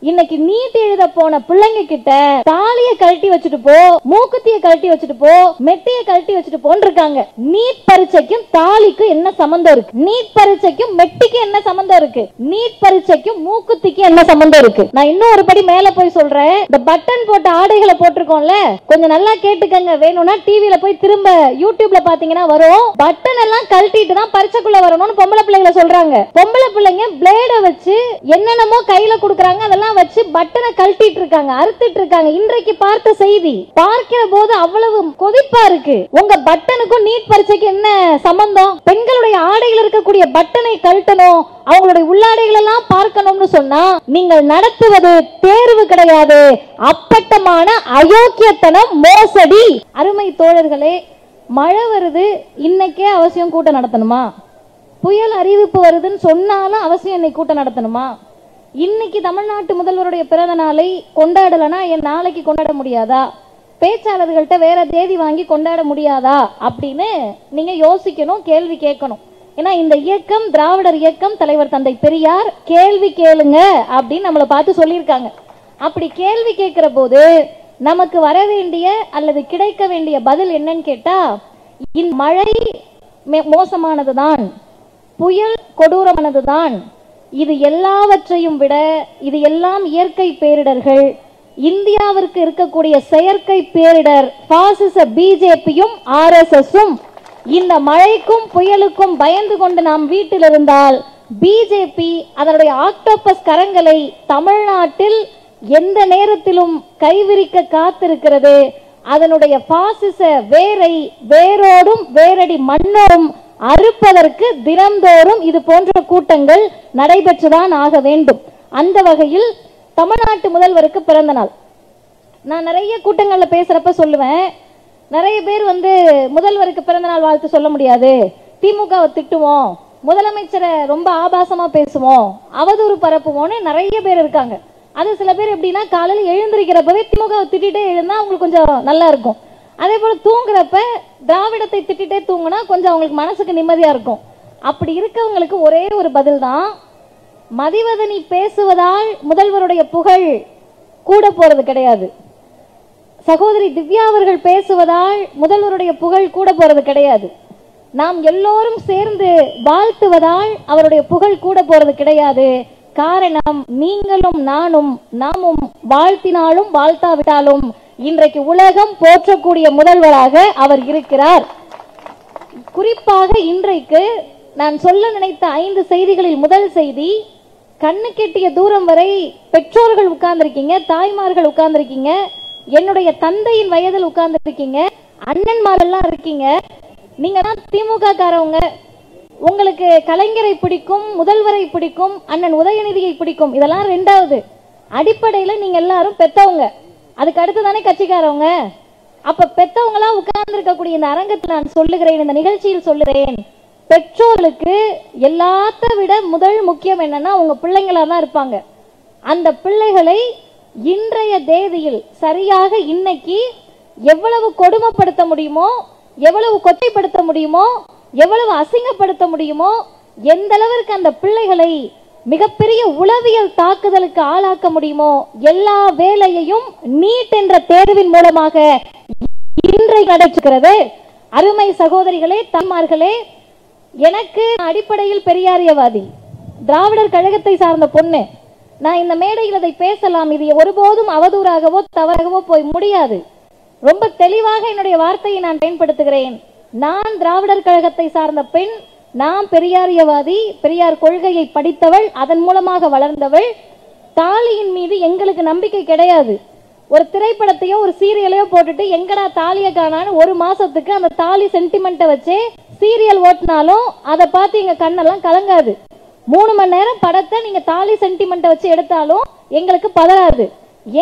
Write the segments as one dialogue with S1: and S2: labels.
S1: இன்னைக்கு நீட் எழுத போன பிள்ளைங்க கிட்ட தாலிய கழட்டி வச்சுட்டு போ, மூக்குத்திய கழட்டி வச்சுட்டு போ, மெட்டிய கழட்டி வச்சுட்டு போன்னு இருக்காங்க. நீட் பரீட்சைக்கும் தாலிக்கும் என்ன சம்பந்தம் இருக்கு? நீட் பரீட்சைக்கும் மெட்டிக்கு என்ன சம்பந்தம் இருக்கு? நீட் பரீட்சைக்கும் மூக்குத்திக்கு என்ன சம்பந்தம் இருக்கு? நான் இன்னும் ஒரு படி மேல போய் சொல்றேன். இந்த பட்டன் போட்ட ஆடைகளை போட்டிருக்கோம்ல, கொஞ்சம் நல்லா கேட்டுக்கங்க. வேணும்னா டிவில போய் திரும்ப யூடியூப்ல பாத்தீங்கன்னா வரும். பட்டன் எல்லாம் கழட்டிட்டு தான் பரீட்சைக்குள்ள வரணும்னு பொம்பளை பிள்ளைங்களை சொல்றாங்க. பொம்பளை பிள்ளைங்க பிளேட வச்சு என்னென்னமோ கையில கொடுக்கறாங்க, அதெல்லாம் வச்சு பட்டனை கழட்டிட்டு இருக்காங்க, அறுத்துட்டு இருக்காங்க. இன்றைக்கு பார்த்த செய்தி பார்க்கிற போது அவ்வளவு கொதிப்பா இருக்கு. உங்க பட்டனுக்கும் நீட் பரீட்சைக்கு என்ன சம்பந்தம்? பெண்களுடைய ஆடைகள் இருக்கக்கூடிய பட்டனை கழட்டணும், அவங்களுடைய உள்ளாடைகள் எல்லாம் பார்க்கணும்னு சொன்னா நீங்கள் நடத்துவது தேர்வு கிடையாது, அப்பட்டமான அயோக்கியத்தனம், மோசடி. அருமை தோழர்களே, மழை வருது, இன்னைக்கே அவசியம் கூட்டம் நடத்தணுமா? புயல் அறிவிப்பு வருதுன்னு சொன்னாலும் அவசியம் இன்னைக்கு கூட்டம் நடத்தணுமா? இன்னைக்கு தமிழ்நாட்டு முதல்வருடைய பிறந்த நாளை கொண்டாடலனா என் நாளைக்கு கொண்டாட முடியாதா? பேச்சாளர்கள்ட்ட வேற தேதி வாங்கி கொண்டாட முடியாதா அப்படின்னு நீங்க யோசிக்கணும், கேள்வி கேட்கணும். ஏன்னா இந்த இயக்கம் திராவிடர் இயக்கம், தலைவர் தந்தை பெரியார் கேள்வி கேளுங்க அப்படின்னு நம்மளை பார்த்து சொல்லியிருக்காங்க. அப்படி கேள்வி கேட்கிற போது நமக்கு வர வேண்டிய அல்லது கிடைக்க வேண்டிய பதில் என்னன்னு கேட்டா, இந்த மழை மோசமானதுதான், புயல் கொடூரமானதுதான், இது எல்லாவற்றையும் விட இது எல்லாம் இயற்கை பேரிடர்கள். இந்தியாவிற்கு இருக்கக்கூடிய செயற்கை பேரிடர் பாசிச பிஜேபியும் ஆர்எஸ்எஸும். இந்த மழைக்கும் புயலுக்கும் பயந்து கொண்டு நாம் வீட்டில் இருந்தால் பிஜேபி அதனுடைய ஆக்டோபஸ் கரங்களை தமிழ்நாட்டில் எந்த நேரத்திலும் கைவிரிக்க காத்திருக்கிறது. அதனுடைய பாசிச வேரை வேரோடும் வேரடி மண்ணோடும் அறுப்பதற்கு தினந்தோறும் இது போன்ற கூட்டங்கள் நடைபெற்றுதான் ஆக வேண்டும். அந்த வகையில் தமிழ்நாட்டு முதல்வருக்கு பிறந்த நாள். நான் நிறைய கூட்டங்கள்ல பேசுறப்ப சொல்லுவேன், நிறைய பேர் முதல்வருக்கு பிறந்த நாள் வாழ்த்து சொல்ல முடியாது, திமுகவை திட்டுவோம், முதலமைச்சரை ரொம்ப ஆபாசமா பேசுவோம், அவதூறு பரப்புவோம்னு நிறைய பேர் இருக்காங்க. அது சில பேர் எப்படின்னா, காலையில் எழுந்திருக்கிறப்பவே திமுகவை திட்டிட்டே எழுந்தா அவங்களுக்கு கொஞ்சம் நல்லா இருக்கும். அதே போல தூங்குறப்ப திராவிடத்தை திட்டிட்டே தூங்குனா கொஞ்சம் அவங்களுக்கு மனசுக்கு நிம்மதியா இருக்கும். அப்படி இருக்கவங்களுக்கு ஒரே ஒரு பதில் தான், மதிவதனி பேசுவதால் முதல்வருடைய புகழ் கூட போறது கிடையாது, சகோதரி திவ்யா அவர்கள் பேசுவதால் முதல்வருடைய புகழ் கூட போறது கிடையாது, நாம் எல்லோரும் சேர்ந்து வாழ்த்துவதால் அவருடைய புகழ் கூட போறது கிடையாது. காரணம், நீங்களும் நாமும் வாழ்த்தினாலும் வாழ்த்தாவிட்டாலும் இன்றைக்கு உலகம் போற்றக்கூடிய முதல்வராக அவர் இருக்கிறார். குறிப்பாக இன்றைக்கு நான் சொல்ல நினைத்த 5 செய்திகளில் முதல் செய்தி, கண்ணு கெட்டிய தூரம் வரை பெற்றோர்கள் உட்கார்ந்திருக்கீங்க, தாய்மார்கள் உட்கார்ந்திருக்கீங்க, என்னுடைய தந்தையின் வயதில் உட்கார்ந்திருக்கீங்க, அண்ணன்மாரெல்லாம் இருக்கீங்க. நீங்க தான் திமுக காரவங்க, உங்களுக்கு கலைஞரை பிடிக்கும், முதல்வரை பிடிக்கும், அண்ணன் உதயநிதியை பிடிக்கும், இதெல்லாம் ரெண்டாவது. அடிப்படையில நீங்க எல்லாரும் பெத்தவங்க, அதுக்கு அடுத்து தானே கட்சிக்காரவங்க. அப்ப பெத்தவங்களா உட்கார்ந்து இருக்கக்கூடிய இந்த அரங்கத்தில் நான் சொல்லுகிறேன், இந்த நிகழ்ச்சியில் சொல்லுகிறேன், பெற்றோர்களுக்கு எல்லாத்த விட முதல் முக்கியம் என்னன்னா உங்க பிள்ளைங்களா தான் இருப்பாங்க. அந்த பிள்ளைகளை இன்றைய தேதியில் சரியாக இன்னைக்கு எவ்வளவு கொடுமைப்படுத்த முடியுமோ, எவ்வளவு கொச்சைப்படுத்த முடியுமோ, எவ்வளவு அசிங்கப்படுத்த முடியுமோ, எந்த அளவிற்கு அந்த பிள்ளைகளை மிகப்பெரிய உளவியல் தாக்குதலுக்கு ஆளாக்க முடியுமோ, எல்லா வேலையையும் நீட் என்ற தேர்வின் மூலமாக இன்றைக்கு நடைபெறுகிறது. அருமை சகோதரிகளே, தாய்மார்களே, எனக்கு அடிப்படையில் பெரியாரியவாதி, திராவிடர் கழகத்தை சார்ந்த பொண்ணு. நான் இந்த மேடையில் அதை பேசலாம், இது ஒருபோதும் அவதூறாகவோ தவறாகவோ போய் முடியாது. ரொம்ப தெளிவாக என்னுடைய வார்த்தையை நான் பயன்படுத்துகிறேன். நான் திராவிடர் கழகத்தை சார்ந்த பெண், நான் பெரியாரியவாதி, பெரியார் கொள்கையை படித்தவள், அதன் மூலமாக வளர்ந்தவள். தாலியின் மீது எங்களுக்கு நம்பிக்கை கிடையாது. ஒரு திரைப்படத்தையோ ஒரு சீரியலையோ போட்டுட்டு எங்கடா தாலியை காணான்னு ஒரு மாசத்துக்கு அந்த தாலி சென்டிமெண்ட்டை வச்சு சீரியல் ஓட்டினாலும் அதை பார்த்து எங்க கண்ணெல்லாம் கலங்காது. 3 மணி நேரம் படத்தை நீங்க தாலி சென்டிமெண்ட்டை வச்சு எடுத்தாலும் எங்களுக்கு பதறாது.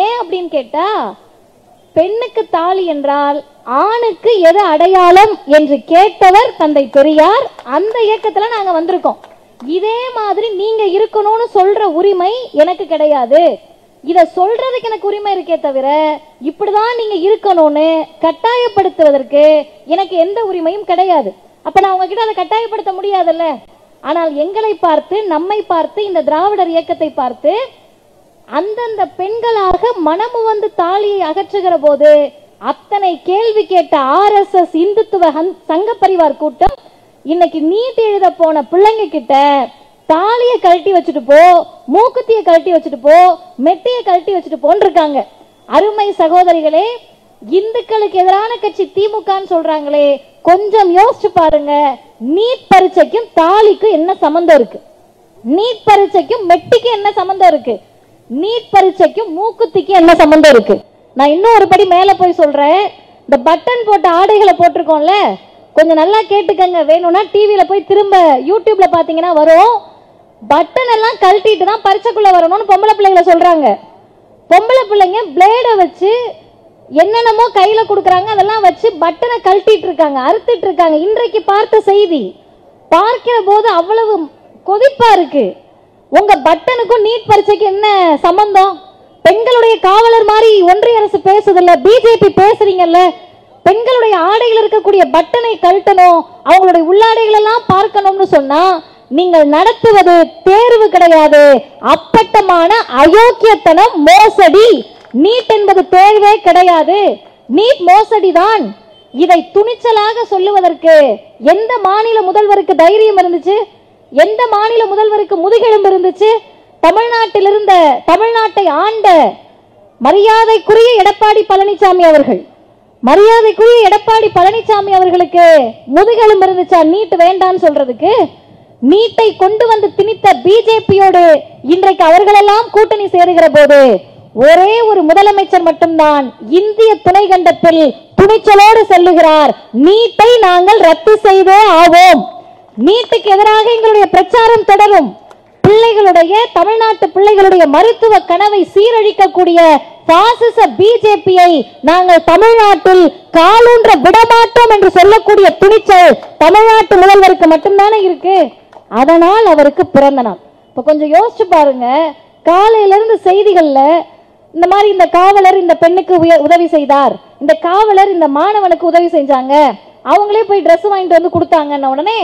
S1: ஏன் அப்படின்னு கேட்டா, பெண்ணுக்கு தாலி என்றால் ஆணுக்கு எது அடையாளம் என்று கேட்டவர் தந்தை பெரியார். அந்த இயக்கத்துல நாங்க வந்திருக்கோம். இதே மாதிரி நீங்க இருக்கணும்னு சொல்ற உரிமை எனக்கு கிடையாது. இத சொல்றதுக்கு எனக்கு உரிமை இருக்கே தவிர இப்படிதான் நீங்க இருக்கணும்னு கட்டாயப்படுத்துவதற்கு எனக்கு எந்த உரிமையும் கிடையாது. அப்ப நான் உங்ககிட்ட அதை கட்டாயப்படுத்த முடியாதுல்ல. ஆனால் எங்களை பார்த்து, நம்மை பார்த்து, இந்த திராவிடர் இயக்கத்தை பார்த்து அந்தந்த பெண்களாக மனமு வந்து தாலியை அகற்றுகிற போது அத்தனை கேள்வி கேட்ட RSS இந்துத்துவ சங்க பரிவார் கூட்டம் இன்னைக்கு நீட் எழுத போன பிள்ளைங்க கிட்ட தாலியை கழட்டி வச்சுட்டு போ, மூக்குத்தியை கழட்டி வச்சுட்டு போ, மெட்டியை கழட்டி வச்சுட்டு போன்னு இருக்காங்க. அருமை சகோதரிகளே, இந்துக்களுக்கு எதிரான கட்சி திமுகன்னு சொல்றாங்களே, கொஞ்சம் யோசிச்சு பாருங்க. நீட் பரீட்சைக்கும் தாலிக்கும் என்ன சம்பந்தம் இருக்கு? நீட் பரீட்சைக்கும் மெட்டிக்கு என்ன சம்பந்தம் இருக்கு? நீட் பரீட்சைக்கும் மூக்குத்திக்கு என்ன சம்பந்தம் இருக்கு? நான் இன்னும் ஒரு படி மேல போய் சொல்றேன். இந்த பட்டன் போட்ட ஆடைகளை போட்டிருக்கோம்ல, கொஞ்சம் நல்லா கேட்டுக்கங்க. வேணும்னா டிவியில போய் திரும்ப யூடியூப்ல பாத்தீங்கன்னா வரும். பட்டன் எல்லாம் கழட்டிட்டு தான் பரீட்சைக்குள்ள வரணும்னு பொம்பளை பிள்ளைகளை சொல்றாங்க. பொம்பளை பிள்ளைங்க பிளேடை வச்சு என்னென்னமோ கையில கொடுக்கறாங்க, அதெல்லாம் வச்சு பட்டனை கழட்டிட்டு இருக்காங்க, அறுத்துட்டு இருக்காங்க. இன்றைக்கு பார்த்த செய்தி பார்க்கிற போது அவ்வளவு கொதிப்பா இருக்கு. உங்க பட்டனுக்கும் நீட் பரீட்சைக்கு என்ன சம்பந்தம்? பெண்களுடைய காவலர் மாதிரி ஒன்றிய அரசு பேசுதில்ல, பிஜேபி பேசுறீங்கல்ல. பெண்களுடைய ஆடைகள் இருக்கக்கூடிய பட்டனை கழட்டணும், அவங்களுடைய உள்ளாடைகள் எல்லாம் பார்க்கணும்னு சொன்னா நீங்கள் நடத்துவது தேர்வு கிடையாது, அப்பட்டமான அயோக்கியத்தனம், மோசடி. நீட் என்பது தேர்வே கிடையாது, நீட் மோசடி தான். இதை துணிச்சலாக சொல்லுவதற்கு எந்த மாநில முதல்வருக்கு தைரியம் இருந்துச்சு? எந்த மாநில முதல்வருக்கு முதுகெலும்பு இருந்துச்சு? தமிழ்நாட்டில் இருந்த, தமிழ்நாட்டை ஆண்ட மரியாதைக்குரிய எடப்பாடி பழனிசாமி அவர்கள், மரியாதைக்குரிய எடப்பாடி பழனிசாமி அவர்களுக்கு முதுகெலும்பு இருந்துச்சா நீட் வேண்டான்னு சொல்றதுக்கு? நீட்டை கொண்டு வந்து திணித்த பிஜேபியோடு இன்றைக்கு அவர்களெல்லாம் கூட்டணி சேருகிற போது ஒரே ஒரு முதலமைச்சர் மட்டும்தான் இந்திய துணைக்கண்டத்தில் துணிச்சலோடு செல்லுகிறார், நீட்டை நாங்கள் ரத்து செய்தே ஆவோம். நீட்டுக்கு எதிராக எங்களுடைய பிரச்சாரம் தொடரும். பிள்ளைகளுடைய, தமிழ்நாட்டு பிள்ளைகளுடைய மருத்துவ கனவை சீரழிக்கக்கூடிய பாசிச பிஜேபியை நாங்கள் தமிழ்நாட்டில் காலூன்ற விடமாட்டோம் என்று சொல்லக்கூடிய துணிச்சல் தமிழ்நாட்டு முதல்வருக்கு மட்டும்தானே இருக்கு. அதனால் அவருக்கு பிறந்த நாள். இப்ப கொஞ்சம் யோசிச்சு பாருங்க. காலையில இருந்து செய்திகள்ல இந்த மாதிரி இந்த காவலர் இந்த பெண்ணுக்கு உதவி செய்தார், இந்த காவலர் இந்த மாணவனுக்கு உதவி செஞ்சாங்க, அவங்களே போய் ட்ரெஸ் வாங்கிட்டு வந்து கொடுத்தாங்கன்ன உடனே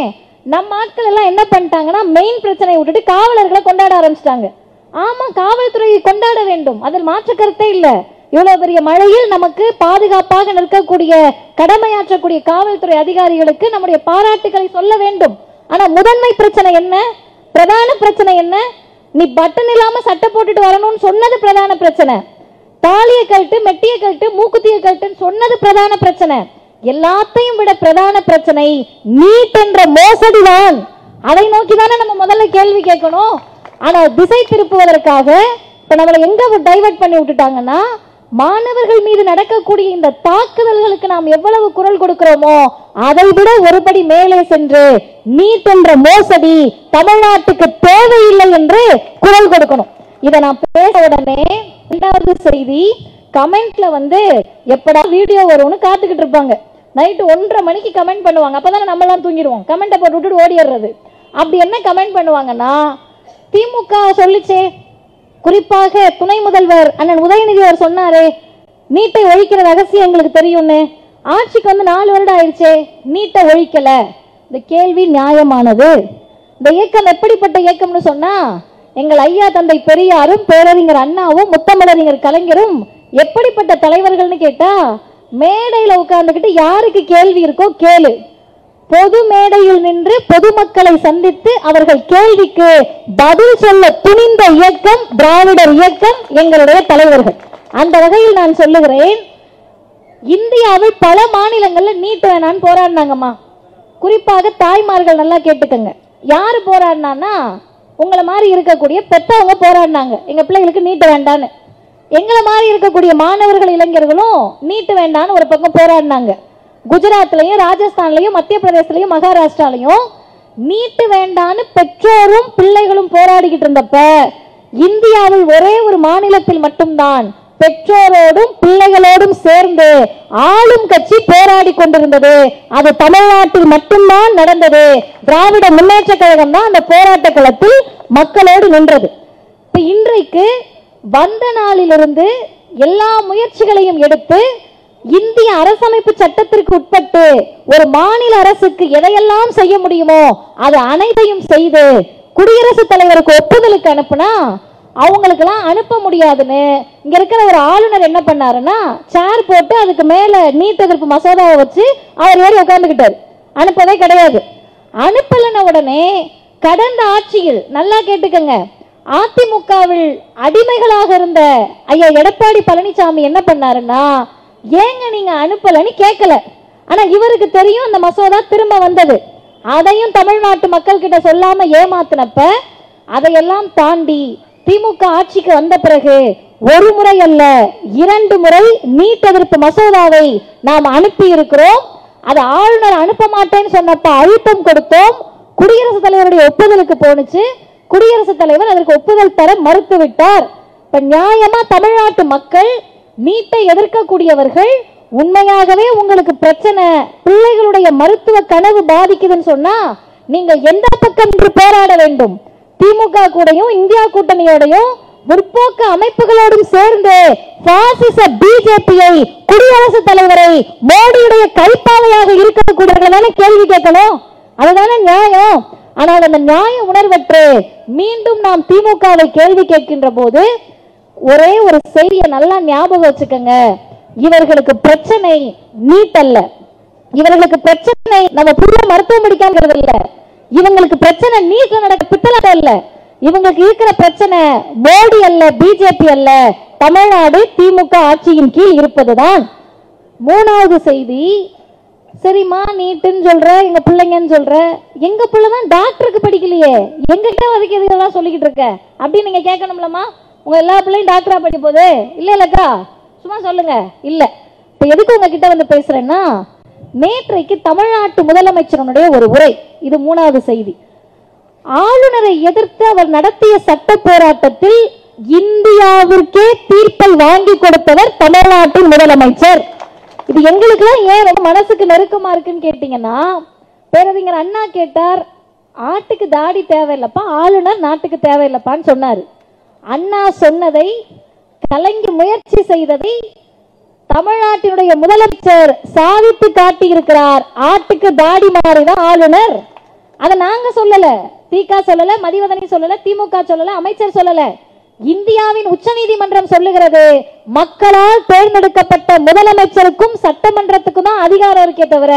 S1: நம்ம ஆட்கள் எல்லாம் என்ன பண்ணிட்டாங்கன்னா மெயின் பிரச்சனையை விட்டுட்டு காவலர்களை கொண்டாட ஆரம்பிச்சிட்டாங்க. ஆமா, காவல்துறையை கொண்டாட வேண்டும், அதில் மாற்று கருத்தே இல்ல. இவ்வளவு பெரிய மழையில் நமக்கு பாதுகாப்பாக நிற்கக்கூடிய, கடமையாற்றக்கூடிய காவல்துறை அதிகாரிகளுக்கு நம்முடைய பாராட்டுகளை சொல்ல வேண்டும். ஆனா முதன்மை பிரச்சனை என்ன? பிரதான பிரச்சனை என்ன? நீ பட்டன் இல்லாம சட்டை போட்டுட்டு வரணும்னு சொன்னது பிரதான பிரச்சனை. தாலியை கழட்டு, மெட்டியை கழட்டு, மூக்குத்தியை கழட்டுன்னு சொன்னது பிரதான பிரச்சனை. எல்லாத்தையும் விட பிரதான பிரச்சனை நீட் என்ற மோசடிதான். அதை நோக்கிதானே நம்ம முதல்ல கேள்வி கேட்கணும். ஆனா திசை திருப்புவதற்காக இப்ப நம்மளை எங்க டைவர்ட் பண்ணி விட்டுட்டாங்கன்னா, மாணவர்கள் மீது நடக்கக்கூடிய இந்த தாக்குதல்களுக்கு நாம் எவ்வளவு குரல் கொடுக்கிறோமோ அதை விட ஒருபடி மேலே சென்று நீட் என்ற மோசடி தமிழ்நாட்டுக்கு தேவையில்லை என்று குரல் கொடுக்கணும். இதை நான் பேச உடனே இரண்டாவது செய்தி கமெண்ட்ல வந்து எப்படா வீடியோ வரும்னு காத்துக்கிட்டு இருப்பாங்க. நைட்டு 1:30 மணிக்கு கமெண்ட் பண்ணுவாங்க. அப்பதானே நம்ம எல்லாம் தூங்கிடுவோம், கமெண்ட்டை போட்டு விட்டுட்டு ஓடிடுறது. அப்படி என்ன கமெண்ட் பண்ணுவாங்கன்னா, திமுக சொல்லிச்சே, குறிப்பாக துணை முதல்வர் அண்ணன் உதயநிதி அவர் சொன்னாரே நீட்டை ஒழிக்கிற ரகசியம் எங்களுக்கு தெரியும்னு, ஆட்சிக்கு வந்து 4 வருடம் ஆயிடுச்சே, நீட்டை ஒழிக்கல. இந்த கேள்வி நியாயமானது. இந்த இயக்கம் எப்படிப்பட்ட இயக்கம்னு சொன்னா, எங்கள் ஐயா தந்தை பெரியாரும் பேரறிஞர் அண்ணாவும் முத்தமிழறிஞர் கலைஞரும் எப்படிப்பட்ட தலைவர்கள்னு கேட்டா, மேடையில உட்கார்ந்துகிட்டு யாருக்கு கேள்வி இருக்கோ கேளு, பொது மேடையில் நின்று பொதுமக்களை சந்தித்து அவர்கள் கேள்விக்கு பதில் சொல்ல துணிந்த இயக்கம் திராவிடர் இயக்கம், எங்களுடைய தலைவர்கள். அந்த வகையில் நான் சொல்லுகிறேன், இந்தியாவில் பல மாநிலங்கள்ல நீட் வேணான்னு போராடினாங்கம்மா. குறிப்பாக தாய்மார்கள் நல்லா கேட்டுக்கங்க. யாரு போராடினான்னா, உங்களை மாதிரி இருக்கக்கூடிய பெத்தவங்க போராடினாங்க, எங்க பிள்ளைகளுக்கு நீட் வேண்டான்னு. எங்களை மாதிரி இருக்கக்கூடிய மாணவர்கள், இளைஞர்களும் நீட் வேண்டான்னு ஒரு பக்கம் போராடினாங்க. குஜராத்லயும், ராஜஸ்தான்லயும், மத்திய பிரதேசலையும், மகாராஷ்டிராலையும் நீட்டு வேண்டான்னு பெற்றோரும் பிள்ளைகளும் போராடிக்கிட்டு இருந்தப்ப, இந்தியாவில் ஒரே ஒரு மாநிலத்தில் மட்டும்தான் பெற்றோரோடும் பிள்ளைகளோடும் சேர்ந்து ஆளும் கட்சி போராடி கொண்டிருந்தது. அது தமிழ்நாட்டில் மட்டும்தான் நடந்தது. திராவிட முன்னேற்ற கழகம் தான் அந்த போராட்ட களத்தில் மக்களோடு நின்றது. இப்ப இன்றைக்கு வந்த நாளிலிருந்து எல்லா முயற்சிகளையும் எடுத்து இந்திய அரசமைப்பு சட்டத்திற்கு உட்பட்டு ஒரு மாநில அரசுக்கு எதையெல்லாம் செய்ய முடியுமோ அது அனைத்தையும் செய்து குடியரசுத் தலைவருக்கு ஒப்புதலுக்கு அனுப்புனா, அவங்களுக்கெல்லாம் அனுப்ப முடியாதுன்னு இங்க இருக்கிற ஒரு ஆளுநர் என்ன பண்ணாருன்னா சேர் போட்டு அதுக்கு மேல நீட் எதிர்ப்பு மசோதாவை வச்சு அவர் ஏறி உட்கார்ந்துகிட்டாரு. அனுப்பவே கிடையாது. அனுப்பலன உடனே கடந்த ஆட்சியில் நல்லா கேட்டுக்கங்க, அதிமுகவில் அடிமைகளாக இருந்த ஐயா எடப்பாடி பழனிசாமி என்ன பண்ணாருன்னா ஏங்க நீங்க அனுப்பலன்னு கேட்கல. ஆனா இவருக்கு தெரியும் அந்த மசோதா திரும்ப வந்தது. அதையும் தமிழ்நாட்டு மக்கள் கிட்ட சொல்லாம ஏமாத்தினப்ப அதையெல்லாம் தாண்டி திமுக ஆட்சிக்கு வந்த பிறகு ஒரு முறை அல்ல 2 முறை நீட் எதிர்ப்பு மசோதாவை நாம் அனுப்பி இருக்கிறோம். அது ஆளுநர் அனுப்ப மாட்டேன்னு சொன்னப்ப அழுத்தம் கொடுத்தோம். குடியரசுத் தலைவருடைய ஒப்புதலுக்கு போனுச்சு. குடியரசுத் தலைவர் அதற்கு ஒப்புதல் தர மறுத்து விட்டார். இப்ப நியாயமா தமிழ்நாட்டு மக்கள் நீட்டை எதிர்க்கக்கூடியவர்கள் உண்மையாகவே உங்களுக்கு பிரச்சனை, பிள்ளைகளுடைய மருத்துவ கனவு பாதிக்குதுன்னு சொன்னா நீங்க எந்த பக்கம் என்று போராட வேண்டும்? திமுக கூடயும் இந்தியா கூட்டணியோடையும் முற்போக்கு அமைப்புகளோடும் சேர்ந்து பாசிச பிஜேபியை குடியரசுத் தலைவரை மோடியுடைய கைப்பாவையாக இருக்கக்கூடியவர்களான கேள்வி கேட்கணும். அதுதானே நியாயம். ஆனால் அந்த நியாய உணர்வற்று மீண்டும் நாம் திமுகவை கேள்வி கேட்கின்ற போது ஒரே ஒரு செய்தியை நல்லா ஞாபகம் வச்சுக்கோங்க. இவர்களுக்கு பிரச்சனை நீட் அல்ல, இவர்களுக்கு பிரச்சனை நம்ம புள்ள மருத்துவம் படிக்காங்கிறது இல்ல, இவங்களுக்கு பிரச்சனை நீட்ல நடக்க பித்தலாட்டம் இல்ல, இவங்களுக்கு இருக்கிற பிரச்சனை மோடி அல்ல, பிஜேபி அல்ல, தமிழ்நாடு திமுக ஆட்சியின் கீழ் இருப்பதுதான். 3வது செய்தி, சரிம்மா நீட்டுன்னு சொல்ற, எங்க பிள்ளைங்கன்னு சொல்ற, எங்க பிள்ளைதான் டாக்டருக்கு படிக்கலையே, எங்ககிட்ட அதுக்கு இதெல்லாம் சொல்லிக்கிட்டு இருக்க அப்படின்னு நீங்க கேட்கணும்லமா. உங்க எல்லா பிள்ளையும் டாக்டரா படிக்க போகுது இல்ல இல்லக்கா, சும்மா சொல்லுங்க. இல்ல, இப்ப எதுக்கு உங்ககிட்ட வந்து பேசுறேன்னா, நேற்றைக்கு தமிழ்நாட்டு முதலமைச்சருடைய ஒரு உரை, இது 3வது செய்தி. ஆளுநரை எதிர்த்து அவர் நடத்திய சட்ட போராட்டத்தில் இந்தியாவிற்கே தீர்ப்பை வாங்கி கொடுத்தவர் தமிழ்நாட்டின் முதலமைச்சர். இது எங்களுக்குலாம் ஏன் ரொம்ப மனசுக்கு நெருக்கமா இருக்குன்னு கேட்டீங்கன்னா, பேரறிஞர் அண்ணா கேட்டார், ஆட்டுக்கு தாடி தேவையில்லப்பா, ஆளுநர் நாட்டுக்கு தேவையில்லப்பான்னு சொன்னாரு. அண்ணா சொன்னதை, கலைஞர் முயற்சி செய்ததை தமிழ்நாட்டினுடைய முதலமைச்சர் சாதித்து காட்டி இருக்கிறார். ஆட்டுக்கு தாடி மாறிதான் ஆளுநர். அதை நாங்க சொல்லல, திக சொல்லல, மதிவதனி சொல்லல, திமுக சொல்லல, அமைச்சர் சொல்லல, இந்தியாவின் உச்சநீதிமன்றம் சொல்லுகிறது. மக்களால் தேர்ந்தெடுக்கப்பட்ட முதலமைச்சருக்கும் சட்டமன்றத்துக்கும் தான் அதிகாரம் இருக்கே தவிர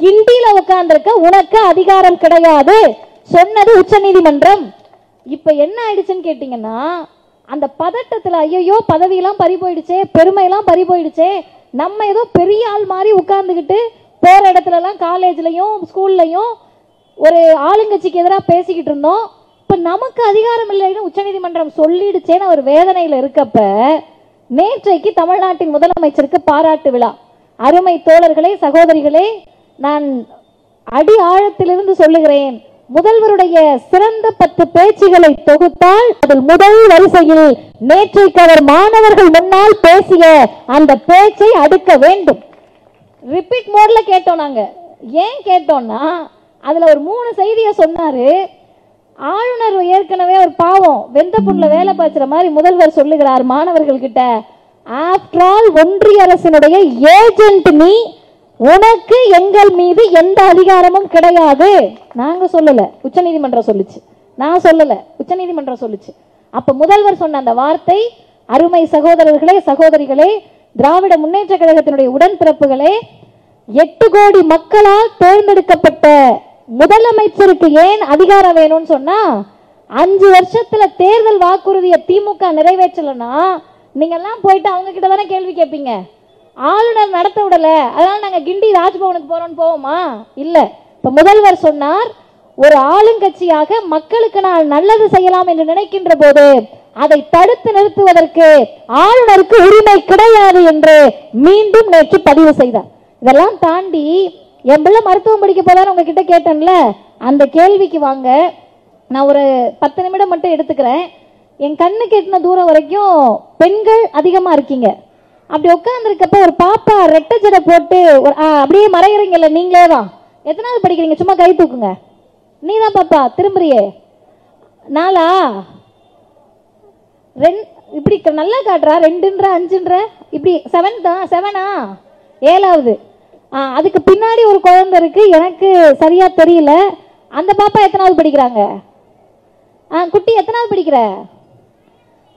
S1: கிண்டியில உட்கார்ந்திருக்க உனக்கு அதிகாரம் கிடையாது சொன்னது உச்சநீதிமன்றம். இப்ப என்ன ஆயிடுச்சுன்னு கேட்டீங்கன்னா, அந்த பதட்டத்துல ஐயோ பதவியெல்லாம் பறி போயிடுச்சே, பெருமையெல்லாம் பறி போயிடுச்சே, நம்ம ஏதோ பெரிய ஆள் மாதிரி உட்கார்ந்துகிட்டு போற இடத்துல எல்லாம் காலேஜ்லயும் ஸ்கூல்லையும் ஒரு ஆளுங்கட்சிக்கு எதிராக பேசிக்கிட்டு இருந்தோம். இப்ப நமக்கு அதிகாரம் இல்லைன்னு உச்சநீதிமன்றம் சொல்லிடுச்சேன்னு ஒரு வேதனையில இருக்கப்ப நேற்றைக்கு தமிழ்நாட்டின் முதலமைச்சருக்கு பாராட்டு விழா. அருமை தோழர்களே, சகோதரிகளே, நான் அடி ஆழத்திலிருந்து சொல்லுகிறேன், முதல்வருடைய சிறந்த 10 பேச்சுகளை தொகுத்தால் அதில் முதல் வரிசையில் நேற்றைக்கு அவர் மாணவர்கள் முன்னால் பேசிய அந்த பேச்சை அடுக்க வேண்டும். ரிப்பீட் மோட்ல கேட்டோம். நாங்க ஏன் கேட்டோம்னா, அதுல ஒரு 3 செய்தியை சொன்னாரு. ஆளுநர் ஏற்கனவே ஒரு பாவம் வெந்த புண்ணுல வேலை பார்க்கிற மாதிரி முதல்வர் சொல்லுகிறார் மாணவர்கள் கிட்ட, ஆஃப்டர் ஆல் ஒன்றிய அரசினுடைய ஏஜென்ட் நீ, உனக்கு எங்கள் மீது எந்த அதிகாரமும் கிடையாது. நாங்க சொல்லல, உச்சநீதிமன்றம் சொல்லுச்சு. நான் சொல்லல, உச்சநீதிமன்றம் சொல்லுச்சு. அப்ப முதல்வர் சொன்ன அந்த வார்த்தை, அருமை சகோதரர்களே, சகோதரிகளே, திராவிட முன்னேற்ற கழகத்தினுடைய உடன்பிறப்புகளே, 8 கோடி மக்களால் தேர்ந்தெடுக்கப்பட்ட முதலமைச்சருக்கு ஏன் அதிகாரம் வேணும்னு சொன்னா, 5 வருஷத்துல தேர்தல் வாக்குறுதியை திமுக நிறைவேற்றலன்னா நீங்க எல்லாம் போயிட்டு அவங்க கிட்ட தானே கேள்வி கேட்பீங்க. ஆளுநர் நடத்த விடல, அதனால நாங்க கிண்டி ராஜ்பவனுக்கு போறோம்னு போவோமா? இல்ல. இப்ப முதல்வர் சொன்னார், ஒரு ஆளுங்கட்சியாக மக்களுக்கு நான் நல்லது செய்யலாம் என்று நினைக்கின்ற போது அதை தடுத்து நிறுத்துவதற்கு ஆளுநருக்கு உரிமை கிடையாது என்று மீண்டும் நேற்று பதிவு செய்தார். இதெல்லாம் தாண்டி என் பிள்ளை மருத்துவம் படிக்க போதான்னு உங்ககிட்ட கேட்டேன்ல, அந்த கேள்விக்கு வாங்க. நான் ஒரு 10 நிமிடம் மட்டும் எடுத்துக்கிறேன். என் கண்ணுக்கு எட்டின தூரம் வரைக்கும் பெண்கள் அதிகமா இருக்கீங்க. அப்படி உட்கார்ந்துருக்கப்ப ஒரு பாப்பா ரெட்டை ஜடை போட்டு அப்படியே மறைகிறீங்கல்ல, நீங்களே தான். எத்தனாவது படிக்கிறீங்க? சும்மா கை தூக்குங்க. நீதான் பாப்பா, திரும்புறியே. 4ஆ? இப்படி நல்லா காட்டுறா, 2ன்ற 5ன்ற, இப்படி 7ஆ? 7ஆவது. அதுக்கு பின்னாடி ஒரு குழந்தை இருக்கு, எனக்கு சரியா தெரியல. அந்த பாப்பா எத்தனாவது படிக்கிறாங்க? குட்டி எத்தனாவது படிக்கிற?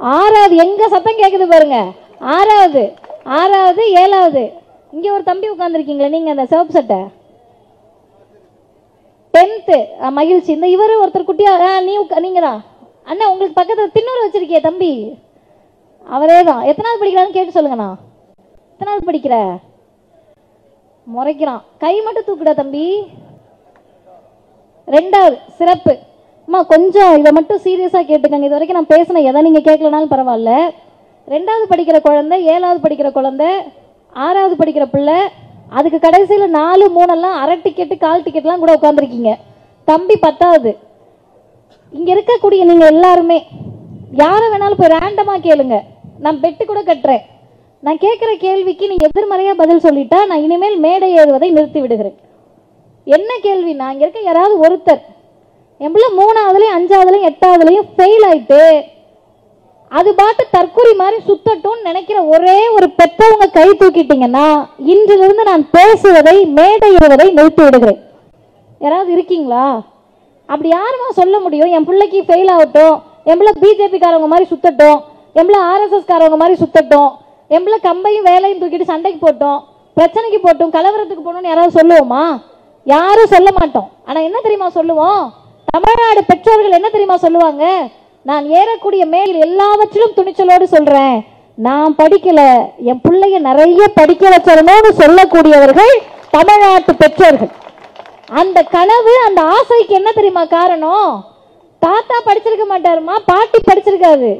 S1: 6வது எங்க சத்தம் கேக்குது பாருங்க. 6வது 7வது. இங்க ஒரு தம்பி உட்கார்ந்துருக்கீங்களா நீங்க அந்த சிவப்பு சட்டை 10th மகிழ்ச்சி. இந்த இவரு ஒருத்தர் குட்டியா நீங்க தான் அண்ணா. உங்களுக்கு பக்கத்துல தின்னூறு வச்சிருக்கிய தம்பி அவரே தான். எத்தனாவது படிக்கிறான்னு கேட்டு சொல்லுங்கண்ணா. எத்தனாவது படிக்கிற? முறைக்கிறான். கை மட்டும் தூக்குடா தம்பி. 2வது சிறப்பு. அம்மா கொஞ்சம் இதை மட்டும் சீரியஸா கேட்டுக்கங்க. இது வரைக்கும் நான் பேசின எதை நீங்க கேட்கலனாலும் பரவாயில்ல. 2வது படிக்கிற குழந்தை, 7வது படிக்கிற குழந்தை, 6வது படிக்கிற பிள்ளை, அதுக்கு கடைசியில் 4, 3 எல்லாம் அரை டிக்கெட்டு கால் டிக்கெட்லாம் கூட உட்காந்துருக்கீங்க. தம்பி 10வது. இங்க இருக்கக்கூடிய நீங்க எல்லாருமே யாரை வேணாலும் போய் ரேண்டமா கேளுங்க. நான் பெட்டு கூட கட்டுறேன். நான் கேட்கிற கேள்விக்கு நீங்க எதிர்மறையா பதில் சொல்லிட்டா நான் இனிமேல் மேடை ஏறுவதை நிறுத்தி விடுகிறேன். என்ன கேள்வி? நான் இங்க இருக்க யாராவது ஒருத்தர் எம்பள 3வதுலயும் 5வதுலயும் 8வதுலயும் ஃபெயில் ஆயிட்டு அது பாட்டு தற்கொலை மாதிரி சுத்தட்டும் நினைக்கிற ஒரே ஒரு பெற்றவங்க கை தூக்கிட்டீங்கன்னா இன்றிலிருந்து நான் பேசுவதை மேடை ஏறுவதை நிறுத்தி விடுகிறேன். யாராவது இருக்கீங்களா? அப்படி யாருமா சொல்ல முடியும்? என் பிள்ளைக்கு ஃபெயில் ஆகட்டும், என் பிள்ளை பிஜேபி காரவங்க மாதிரி சுத்தட்டும், என் பிள்ளை ஆர்எஸ்எஸ் காரவங்க மாதிரி சுத்தட்டும், என் பிள்ளை கம்பையும் வேலையும் தூக்கிட்டு சண்டைக்கு போட்டோம், பிரச்சனைக்கு போட்டோம், கலவரத்துக்கு போகணும்னு யாராவது சொல்லுவோமா? யாரும் சொல்ல மாட்டோம். ஆனா என்ன தெரியுமா சொல்லுவோம்? தமிழ்நாடு பெற்றோர்கள் என்ன தெரியுமா சொல்லுவாங்க? நான் ஏறக்கூடிய மேல் எல்லாவற்றிலும் துணிச்சலோடு சொல்றேன், நான் படிக்கல, என் பிள்ளைய நிறைய படிக்க வச்சிடணும்னு சொல்லக்கூடியவர்கள் தமிழ்நாட்டு பெற்றோர்கள். அந்த கனவு, அந்த ஆசைக்கு என்ன தெரியுமா காரணம்? தாத்தா படிச்சிருக்க மாட்டாருமா, பாட்டி படிச்சிருக்காது,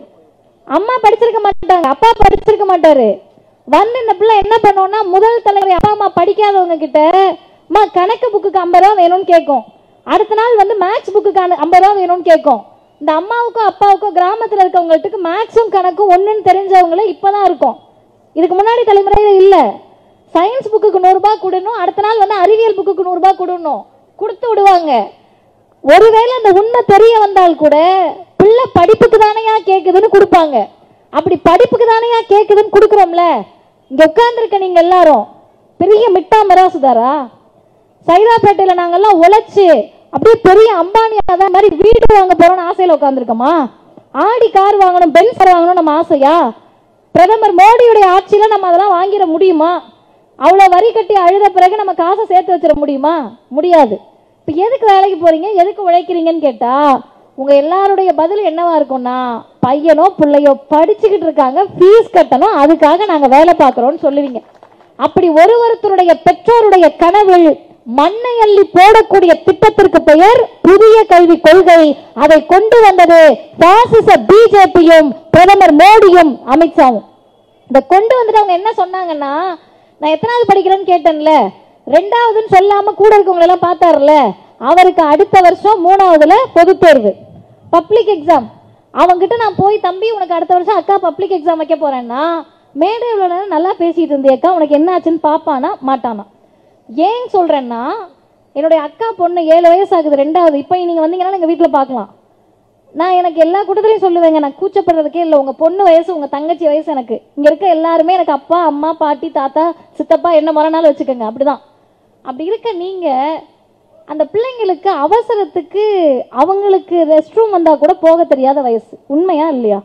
S1: அம்மா படிச்சிருக்க மாட்டாங்க, அப்பா படிச்சிருக்க மாட்டாரு. வந்து இந்த பிள்ளை என்ன பண்ணோம்னா முதல் தலைமுறை அப்பா அம்மா படிக்காதவங்க கிட்ட கணக்கு புக்குக்கு 50 ரூபா வேணும்னு கேட்கும். அடுத்த நாள் வந்து மேக்ஸ் புக்குக்கு 50 ரூபா வேணும்னு கேட்கும். இந்த அம்மாவுக்கும் அப்பாவுக்கும் கிராமத்தில் இருக்கவங்களுக்கு மேக்ஸும் கணக்கும் ஒன்றுன்னு தெரிஞ்சவங்கள இப்பதான் இருக்கும். இதுக்கு முன்னாடி தலைமுறையில இல்ல. சயின்ஸ் புக்குக்கு 100 ரூபாய் கொடுணும், அடுத்த நாள் வந்து அறிவியல் புக்குக்கு 100 ரூபாய் கொடுணும், கொடுத்து விடுவாங்க. ஒருவேளை அந்த உண்மை தெரிய வந்தால் கூட பிள்ளை படிப்புக்கு தானையா கேக்குதுன்னு கொடுப்பாங்க. அப்படி படிப்புக்கு தானையா கேக்குதுன்னு கொடுக்குறோம்ல. இங்க உட்கார்ந்துருக்க நீங்க எல்லாரும் பெரிய மிட்டா மிராசுதாரா? சைதாப்பேட்டையில நாங்கெல்லாம் உழைச்சு அப்படியே பெரிய அம்பானியா மாதிரி வீடு வாங்க போறோம்னு ஆசையில உட்காந்துருக்கோமா? ஆடி கார் வாங்கணும், பென்ஸ் வாங்கணும் நம்ம ஆசையா? பிரதமர் மோடியுடைய ஆட்சியில நம்ம அதெல்லாம் வாங்கிட முடியுமா? அவ்வளவு வரி கட்டி அழுத பிறகு நம்ம காசை சேர்த்து வச்சிட முடியுமா? முடியாது. இப்ப எதுக்கு வேலைக்கு போறீங்க, எதுக்கு உழைக்கிறீங்கன்னு கேட்டா உங்க எல்லாருடைய பதில் என்னவா இருக்கும்னா, பையனோ பிள்ளையோ படிச்சுக்கிட்டு இருக்காங்க, ஃபீஸ் கட்டணும், அதுக்காக நாங்க வேலை பார்க்கிறோம்னு சொல்லுவீங்க. அப்படி ஒருவருத்தருடைய பெற்றோருடைய கனவில் மண்ணை அள்ளி போடக்கூடிய திட்டத்திற்கு பெயர் புதிய கல்விக் கொள்கை. அதை கொண்டு வந்தது பாசிச பிஜேபியும் பிரதமர் மோடியும் அமித்ஷாவும். இதை கொண்டு வந்துட்டு அவங்க என்ன சொன்னாங்கன்னா, நான் எத்தனாவது படிக்கிறேன்னு கேட்டேன்ல, 2வதுன்னு சொல்லாம கூட இருக்கவங்க எல்லாம் பார்த்தாருல, அவருக்கு அடுத்த வருஷம் 3வதுல பொது தேர்வு பப்ளிக் எக்ஸாம். அவங்கிட்ட நான் போய் தம்பி உனக்கு அடுத்த வருஷம் அக்கா பப்ளிக் எக்ஸாம் வைக்க போறேன்னா மேடை நல்லா பேசிட்டு இருந்தேக்கா, உனக்கு என்ன ஆச்சுன்னு பாப்பானா மாட்டானா? ஏன் சொல்றேன்னா, என்னுடைய அக்கா பொண்ணு 7 வயசு ஆகுது, 2வது. இப்போ நீங்க வந்தீங்கன்னா எங்க வீட்டில் பார்க்கலாம். நான் எனக்கு எல்லா கூட்டத்திலையும் சொல்லுவேங்க, நான் கூச்சப்படுறதுக்கே இல்லை. உங்க பொண்ணு வயசு, உங்க தங்கச்சி வயசு எனக்கு. இங்க இருக்க எல்லாருமே எனக்கு அப்பா அம்மா பாட்டி தாத்தா சித்தப்பா என்ன மறுநாள் வச்சுக்கோங்க. அப்படிதான். அப்படி இருக்க நீங்க அந்த பிள்ளைங்களுக்கு அவசரத்துக்கு அவங்களுக்கு ரெஸ்ட் ரூம் வந்தா கூட போக தெரியாத வயசு. உண்மையா இல்லையா?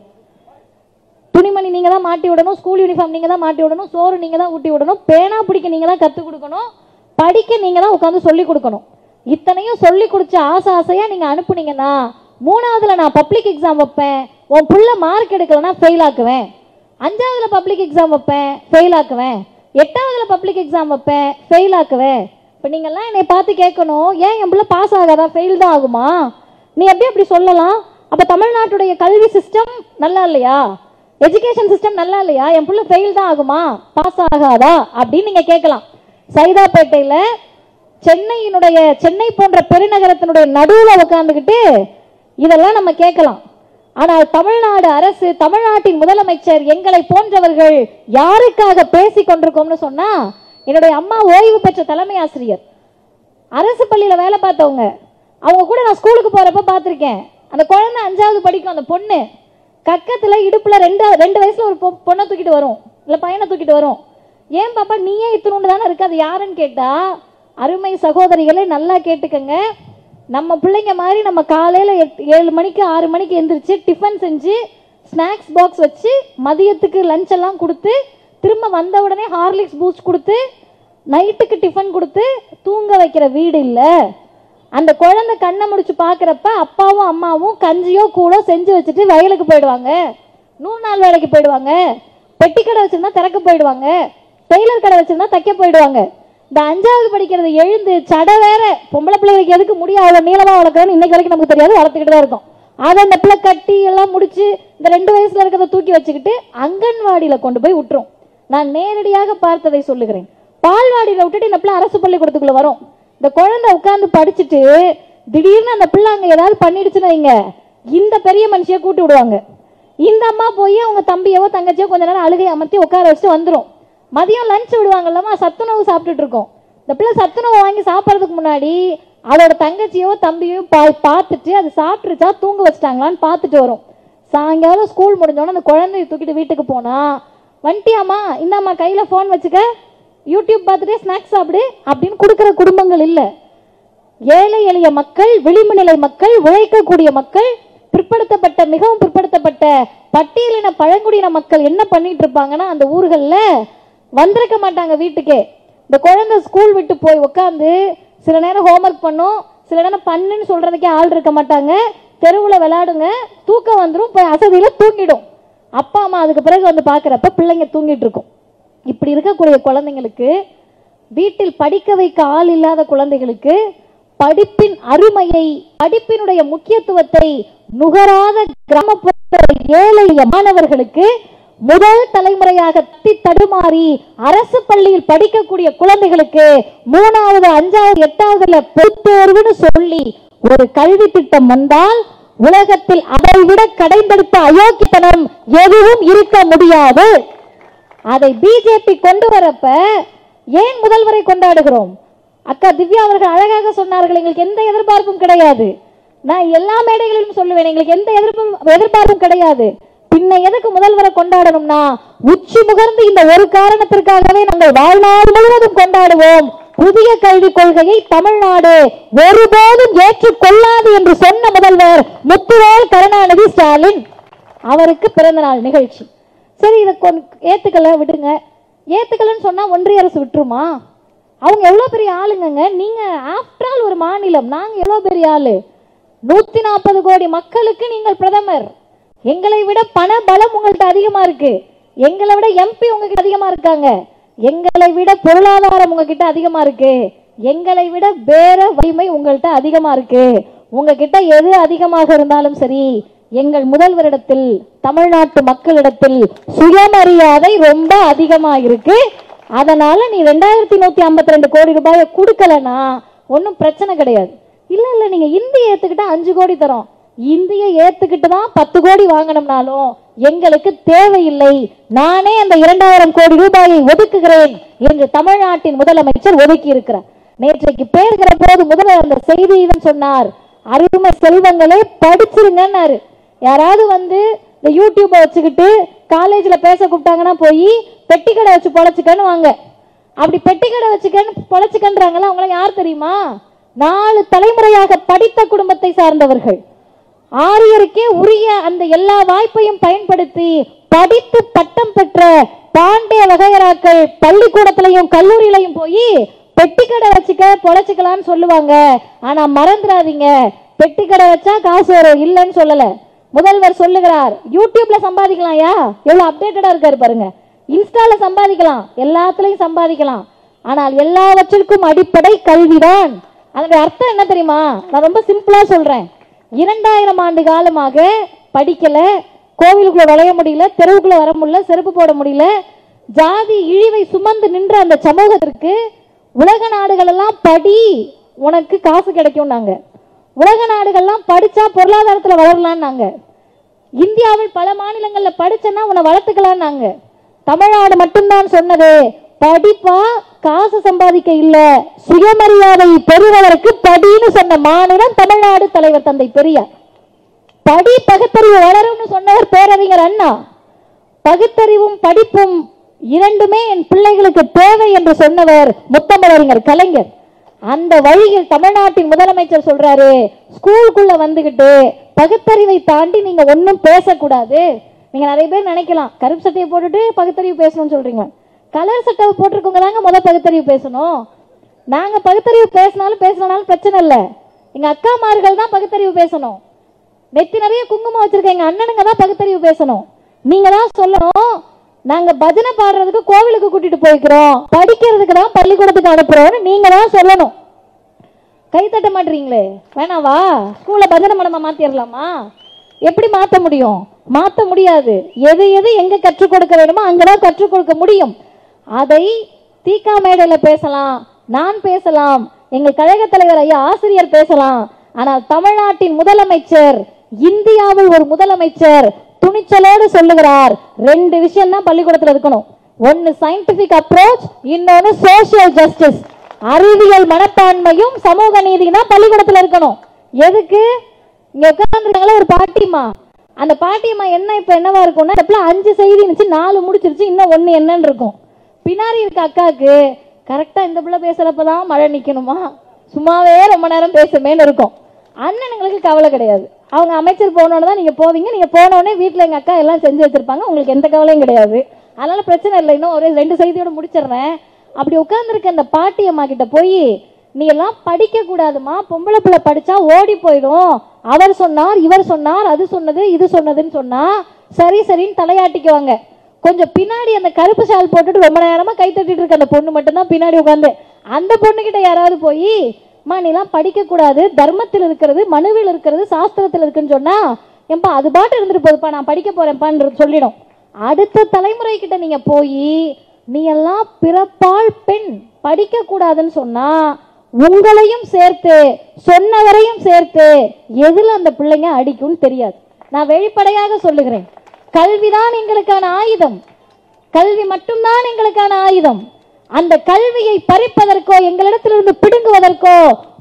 S1: துணிமணி நீங்க தான் மாட்டி விடணும், ஸ்கூல் யூனிஃபார்ம் நீங்க தான் மாட்டி விடணும், சோறு நீங்க தான் ஊட்டி விடணும், பேனா பிடிக்க நீங்க தான் கற்றுக் கொடுக்கணும், படிக்க நீங்க தான் உட்காந்து சொல்லி கொடுக்கணும். இத்தனையும் சொல்லி கொடுத்த ஆசையா நீங்க அனுப்புனீங்கன்னா 3வதுல நான் பப்ளிக் எக்ஸாம் வைப்பேன், உன் புள்ள மார்க் எடுக்கலன்னா ஃபெயில் ஆக்குவேன், 5வதுல பப்ளிக் எக்ஸாம் வைப்பேன் ஃபெயில் ஆக்குவேன், 8வதுல பப்ளிக் எக்ஸாம் வைப்பேன் ஃபெயில் ஆக்குவேன். இப்போ நீங்கள்லாம் என்னை பார்த்து கேட்கணும், ஏன் என் பிள்ளை பாஸ் ஆகாதா, ஃபெயில் தான் ஆகுமா? நீ எப்படி அப்படி சொல்லலாம்? அப்போ தமிழ்நாட்டுடைய கல்வி சிஸ்டம் நல்லா இல்லையா? எஜுகேஷன் சிஸ்டம் நல்லா இல்லையா? என் பிள்ளை ஃபெயில் தான் ஆகுமா, பாஸ் ஆகாதா அப்படின்னு நீங்க கேட்கலாம். சைதாப்பேட்டையில சென்னை போன்ற பெருநகரத்தினுடைய நடுவில் உட்கார்ந்துக்கிட்டு இதெல்லாம் நம்ம கேட்கலாம். ஆனால் தமிழ்நாடு அரசு, தமிழ்நாட்டின் முதலமைச்சர் எங்களை போன்றவர்கள் யாருக்காக பேசிக் கொண்டிருக்கோம்னு சொன்னா, என்னுடைய அம்மா ஓய்வு பெற்ற தலைமை ஆசிரியர், அரசு பள்ளியில வேலை பார்த்தவங்க. அவங்க கூட நான் ஸ்கூலுக்கு போறப்ப பார்த்திருக்கேன். அந்த குழந்தை 5வது படிக்கும். அந்த பொண்ணு கக்கத்துல இடுப்புல 2 வயசுல ஒரு பொண்ணை தூக்கிட்டு வரும், இல்ல பையனை தூக்கிட்டு வரும். ஏன் பாப்பா நீயே இத்தனோண்டு தானே இருக்கு, அது யாருன்னு கேட்டா, அருமை சகோதரிகளை நல்லா கேட்டுக்கங்க, நம்ம பிள்ளைங்க மாதிரி நம்ம காலையில 7 மணிக்கு 6 மணிக்கு எந்திரிச்சு டிஃபன் செஞ்சு ஸ்நாக்ஸ் பாக்ஸ் வச்சு மதியத்துக்கு லஞ்ச் எல்லாம் கொடுத்து திரும்ப வந்த உடனே ஹார்லிக்ஸ் பூஸ்ட் கொடுத்து நைட்டுக்கு டிஃபன் கொடுத்து தூங்க வைக்கிற வீடு இல்லை. அந்த குழந்தை கண்ணை முடிச்சு பார்க்குறப்ப அப்பாவும் அம்மாவும் கஞ்சியோ கூட செஞ்சு வச்சுட்டு வயலுக்கு போயிடுவாங்க, 100 நாள் வேலைக்கு போயிடுவாங்க, பெட்டி கடை வச்சிருந்தா திறக்க போயிடுவாங்க, டெய்லர் கடை வச்சிருந்தா தைக்க போயிடுவாங்க. இந்த 5வது படிக்கிறது எழுந்து சடை வேற பொம்பளை பிள்ளைகளுக்கு எதுக்கு முடியாது நீளமாக வளர்க்கணும்னு இன்னைக்கு வரைக்கும் நமக்கு தெரியாது, வளர்த்துக்கிட்டு தான் இருக்கும். அதை அந்த பிள்ளை கட்டி எல்லாம் முடிச்சு இந்த 2 வயசுல இருக்கிறத தூக்கி வச்சுக்கிட்டு அங்கன்வாடியில் கொண்டு போய் விட்டுரும். நான் நேரடியாக பார்த்ததை சொல்லுகிறேன். பால்வாடியில் விட்டுட்டு இந்த பிள்ளை அரசு பள்ளிக்கூடத்துக்குள்ள வரும். இந்த குழந்தை உட்கார்ந்து படிச்சுட்டு திடீர்னு அந்த பிள்ளை அங்கே ஏதாவது பண்ணிடுச்சுன்னு வைங்க, இந்த பெரிய மனுஷியை கூட்டி விடுவாங்க. இந்த அம்மா போய் அவங்க தம்பியவோ தங்கச்சியோ கொஞ்ச நேரம் அழுகை அமர்த்தி உட்கார வச்சுட்டு வந்துடும். மதியம் லஞ்ச் விடுவாங்கல்லமா, சத்துணவு சாப்பிட்டுட்டு இருக்கோம். இந்த பிள்ளை சத்துணவு வாங்கி சாப்பிட்றதுக்கு முன்னாடி அதோட தங்கச்சியோ தம்பியோ பார்த்துட்டு அது சாப்பிட்டுருச்சா தூங்க வச்சுட்டாங்களான்னு பார்த்துட்டு வரும். சாயங்காலம் ஸ்கூல் முடிஞ்சோன்னா அந்த குழந்தைய தூக்கிட்டு வீட்டுக்கு போனா, வண்டியாம்மா இந்தாம்மா கையில் ஃபோன் வச்சுக்க, யூடியூப் பார்த்துட்டே ஸ்நாக்ஸ் சாப்பிடு அப்படின்னு கொடுக்குற குடும்பங்கள் இல்லை. ஏழை எளிய மக்கள், விளிம்பு நிலை மக்கள், உழைக்கக்கூடிய மக்கள், பிற்படுத்தப்பட்ட மிகவும் பிற்படுத்தப்பட்ட பட்டியலின பழங்குடியின மக்கள் என்ன பண்ணிட்டு இருப்பாங்கன்னா அந்த ஊர்களில் வந்திருக்க மாட்டாங்க வீட்டுக்கே. இந்த குழந்தை ஸ்கூல் விட்டு போய் உட்காந்து சில நேரம் ஹோம்ஒர்க் பண்ணும், சில நேரம் பண்ணுன்னு சொல்றதுக்கே ஆள் இருக்க மாட்டாங்க, தெருவில் விளையாடுங்க, தூக்கம் வந்துடும், போய் அசதியில் தூங்கிடும். அப்பா அம்மா அதுக்கு பிறகு வந்து பார்க்குறப்ப பிள்ளைங்க தூங்கிட்டு இருக்கும். இப்படி இருக்கக்கூடிய குழந்தைங்களுக்கு, வீட்டில் படிக்க வைக்க ஆள் இல்லாத குழந்தைகளுக்கு படிப்பின் அருமையை, படிப்பினுடைய முக்கியத்துவத்தை நுகராத கிராமப்புற ஏழை மாணவர்களுக்கு முதல் தலைமுறையாக தடுமாறி அரசு பள்ளியில் படிக்கக்கூடிய குழந்தைகளுக்கு 3வது 5வது 8வதுல பொதுத்தேர்வுன்னு சொல்லி ஒரு கல்வி திட்டம் வந்தால் உலகத்தில் அதை விட கடைந்தெடுத்த அயோக்கியத்தனம் எதுவும் இருக்க முடியாது. அதை பிஜேபி கொண்டு வரப்ப ஏன் முதல்வரை கொண்டாடுகிறோம்? அக்கா திவ்யா அவர்கள் அழகாக சொன்னார்கள், எங்களுக்கு எந்த எதிர்பார்ப்பும் கிடையாது. நான் எல்லா மேடைகளிலும் சொல்லுவேன், எங்களுக்கு எந்த எதிர்பார்ப்பும் கிடையாது. பின்ன எதுக்கு முதல்வரை கொண்டாடணும்னா, உச்சி முகர்ந்து இந்த ஒரு காரணத்திற்காகவே நாங்கள் வாழ்நாள் முழுவதும் கொண்டாடுவோம். புதிய கல்விக் கொள்கையை தமிழ்நாடு ஒருபோதும் ஏற்றுக்கொள்ளாது என்று சொன்ன முதல்வர் முத்துவேல் கருணாநிதி ஸ்டாலின் அவருக்கு பிறந்த நாள் நிகழ்ச்சி. சரி, இதை ஏத்துக்கல விடுங்க. ஏத்துக்கலன்னு சொன்னா ஒன்றிய அரசு விட்டுருமா? அவங்க எவ்வளவு பெரிய ஆளுங்க. நீங்க ஆஃப்டர் ஆல் ஒரு மாநிலம், நாங்க எவ்வளவு பெரிய ஆளு. 140 கோடி மக்களுக்கு நீங்கள் பிரதமர். எங்களை விட பண பலம் உங்கள்கிட்ட அதிகமா இருக்கு, எங்களை விட எம்பி உங்ககிட்ட அதிகமா இருக்காங்க, எங்களை விட பொருளாதாரம் உங்ககிட்ட அதிகமா இருக்கு, எங்களை விட வேற வலிமை உங்கள்கிட்ட அதிகமா இருக்கு. உங்ககிட்ட எது அதிகமாக இருந்தாலும் சரி, எங்கள் முதல்வரிடத்தில், தமிழ்நாட்டு மக்களிடத்தில் சுயமரியாதை ரொம்ப அதிகமா இருக்கு. அதனால நீ 2152 கோடி ரூபாயை கொடுக்கலன்னா ஒன்னும் பிரச்சனை கிடையாது. இல்ல இல்ல, நீங்க இந்திய ஏத்துக்கிட்டா 5 கோடி தரோம், இந்திய ஏத்துக்கிட்டு தான் 10 கோடி வாங்கணும்னாலும் எங்களுக்கு தேவையில்லை, நானே அந்த 2000 கோடி ரூபாயை ஒதுக்குகிறேன் என்று தமிழ்நாட்டின் முதலமைச்சர் ஒதுக்கி இருக்கிறார். நேற்றைக்கு பேசுகிற போது முதல்வர் அந்த செய்தியுடன் சொன்னார், அருமை செல்வங்களே படிச்சிருங்கன்னாரு. யாராவது வந்து இந்த யூடியூப்பை வச்சுக்கிட்டு காலேஜ்ல பேச கூப்பிட்டாங்கன்னா போய் பெட்டி கடை வச்சு பொழைச்சுக்கன்னு வாங்க. அப்படி பெட்டி கடை வச்சுக்கன்னு பொழைச்சுக்கன்றாங்களா, அவங்கள யார் தெரியுமா? 4 தலைமுறையாக படித்த குடும்பத்தை சார்ந்தவர்கள். ஆரியருக்கே உரிய அந்த எல்லா வாய்ப்பையும் பயன்படுத்தி படித்து பட்டம் பெற்ற பாண்டிய வகையராக்கள் பள்ளிக்கூடத்திலையும் கல்லூரியிலையும் போய் பெட்டி கடை வச்சுக்க பொழைச்சுக்கலான்னு சொல்லுவாங்க. ஆனா மறந்துடாதீங்க, பெட்டி கடை வச்சா காசு வரும் இல்லைன்னு சொல்லல. முதல்வர் சொல்லுகிறார், யூடியூப்ல சம்பாதிக்கலாம். எவ்வளவு அப்டேட்டடா இருக்காரு பாருங்க. இன்ஸ்டால சம்பாதிக்கலாம், எல்லாத்துலயும் சம்பாதிக்கலாம். ஆனால் எல்லாவற்றிற்கும் அடிப்படை கல்விதான். அதனுடைய அர்த்தம் என்ன தெரியுமா? நான் ரொம்ப சிம்பிளா சொல்றேன். 2000 ஆண்டு காலமாக படிக்கல, கோவிலுக்குள்ள வளைய முடியல, தெருவுக்குள்ள வர முடியல, செருப்பு போட முடியல, ஜாதி இழிவை சுமந்து நின்ற அந்த சமூகத்திற்கு உலக நாடுகள் எல்லாம் படி, உனக்கு காசு கிடைக்கும் நாங்க. உலக நாடுகள்லாம் படிச்சா பொருளாதாரத்துல வளரலாம் நாங்க. இந்தியாவில் பல மாநிலங்கள்ல படிச்சனா உன்னை வளர்த்துக்கலாம் நாங்க. தமிழ்நாடு மட்டும்தான் சொன்னது, படிப்பா காசு சம்பாதிக்க இல்ல, சுயமரியாதை பெறுவதற்கு படின்னு சொன்ன மாநிலம் தமிழ்நாடு. தலைவர் தந்தை பெரியார். படி பகுத்தறிவு வளரும்னு சொன்னவர் பேரறிஞர் அண்ணா. பகுத்தறிவும் படிப்பும் இரண்டுமே என் பிள்ளைகளுக்கு தேவை என்று சொன்னவர் முத்தமிழறிஞர் கலைஞர். அந்த வழியில் தமிழ்நாட்டின் முதலமைச்சர் சொல்றாரு, ஸ்கூலுக்குள்ள வந்துகிட்டு பகுத்தறிவை தாண்டி நீங்க ஒன்னும் பேசக்கூடாது, நீங்க நிறைய பேர் நினைக்கலாம் கருப்பு சட்டையை போட்டுட்டு பகுத்தறிவு பேசணும்னு சொல்றீங்க. கலர் சட்டை போட்டிருக்கவங்க தாங்க முதல் பகுத்தறிவு பேசணும். நாங்க பகுத்தறிவு பேசினாலும் பிரச்சனை இல்லை. எங்க அக்காமார்கள் தான் பகுத்தறிவு பேசணும். நெத்தி நிறைய குங்குமம் வச்சிருக்க எங்க அண்ணனுங்க தான் பகுத்தறிவு பேசணும். நீங்க தான் சொல்லணும். நாங்க பஜனை பாடுறதுக்கு கோவிலுக்கு கூட்டிட்டு போய்க்கிறோம், படிக்கிறதுக்கு தான் பள்ளிக்கூடத்துக்கு அனுப்புறோம்னு நீங்க தான் சொல்லணும். கை தட்ட மாட்டீங்களே, வேணாவா? ஸ்கூல்ல பஜனை மனமா மாத்திரலாமா? எப்படி மாத்த முடியும்? மாத்த முடியாது. எது எது எங்க கற்றுக் கொடுக்க வேணுமோ அங்கதான் கற்றுக் கொடுக்க முடியும். அதை தீகா மேடையில பேசலாம், நான் பேசலாம், எங்கள் கழக தலைவர் ஐயா ஆசிரியர் பேசலாம். ஆனால் தமிழ்நாட்டின் முதலமைச்சர், இந்தியாவில் ஒரு முதலமைச்சர் துணிச்சலோடு சொல்லுகிறார், 2 விஷயம் தான் பள்ளிக்கூடத்தில் இருக்கணும். ஒன்னு சயின்டிபிக் அப்ரோச், இன்னொன்னு சோசியல் ஜஸ்டிஸ். அறிவியல் மனப்பான்மையும் சமூக நீதி தான் பள்ளிக்கூடத்தில் இருக்கணும். எதுக்கு? இங்க உட்கார்ந்துருக்காங்களா ஒரு பாட்டிமா, அந்த பாட்டியம்மா என்ன இப்ப என்னவா இருக்கும்னா 5 செய்தி இருந்துச்சு, 4 முடிச்சிருச்சு, இன்னும் 1 என்னன்னு இருக்கும். பின்னாடி இருக்க அக்காக்கு கரெக்டா இந்த பிள்ளை பேசுறப்பதான் மழை நிக்கணுமா, சும்மாவே ரொம்ப நேரம் பேசுமேன்னு இருக்கும். அண்ணனுங்களுக்கு கவலை கிடையாது. அவங்க அமைச்சர் போனோன்னு தான் நீங்க போவீங்க. நீங்க போனோடனே வீட்டுல எங்க அக்கா எல்லாம் செஞ்சு வச்சிருப்பாங்க, உங்களுக்கு எந்த கவலையும் கிடையாது. அதனால பிரச்சனை இல்லை. இன்னும் ஒரு 2 செய்தியோட முடிச்சிடுறேன். அப்படி உட்கார்ந்துருக்க அந்த பாட்டி அம்மா கிட்ட போய் நீ எல்லாம் படிக்க கூடாதுமா, பொம்பளை பிள்ளை படிச்சா ஓடி போயிடும், அவர் சொன்னார் இவர் சொன்னார், அது சொன்னது இது சொன்னதுன்னு சொன்னா சரி சரின்னு தலையாட்டிக்குவாங்க. கொஞ்சம் பின்னாடி அந்த கருப்பு ஷால் போட்டுட்டு ரொம்ப நேரமா கை தட்டிட்டு இருக்க அந்த பொண்ணு மட்டும்தான் பின்னாடி உட்காந்து, அந்த பொண்ணு கிட்ட யாராவது போய் மா நீ எல்லாம் படிக்க கூடாது, தர்மத்தில் இருக்கிறது, மனுவில் இருக்கிறது, சாஸ்திரத்தில் இருக்குன்னு சொன்னா ஏன்பா அது பாட்டு இருந்துட்டு போதுப்பா, நான் படிக்க போறேன்பான்னு சொல்லிடும். அடுத்த தலைமுறை கிட்ட நீங்க போய் நீ எல்லாம் பிறப்பால் பெண் படிக்க கூடாதுன்னு சொன்னா உங்களையும் சேர்த்து சொன்னவரையும் சேர்த்து எதுல அந்த பிள்ளைங்க அடிக்கும்னு தெரியாது. நான் வெளிப்படையாக சொல்லுகிறேன், கல்விதான் எங்களுக்கான ஆயுதம், கல்வி மட்டும்தான் எங்களுக்கான ஆயுதம். அந்த கல்வியை பறிப்பதற்கோ எங்களிடத்திலிருந்து பிடுங்குவதற்கோ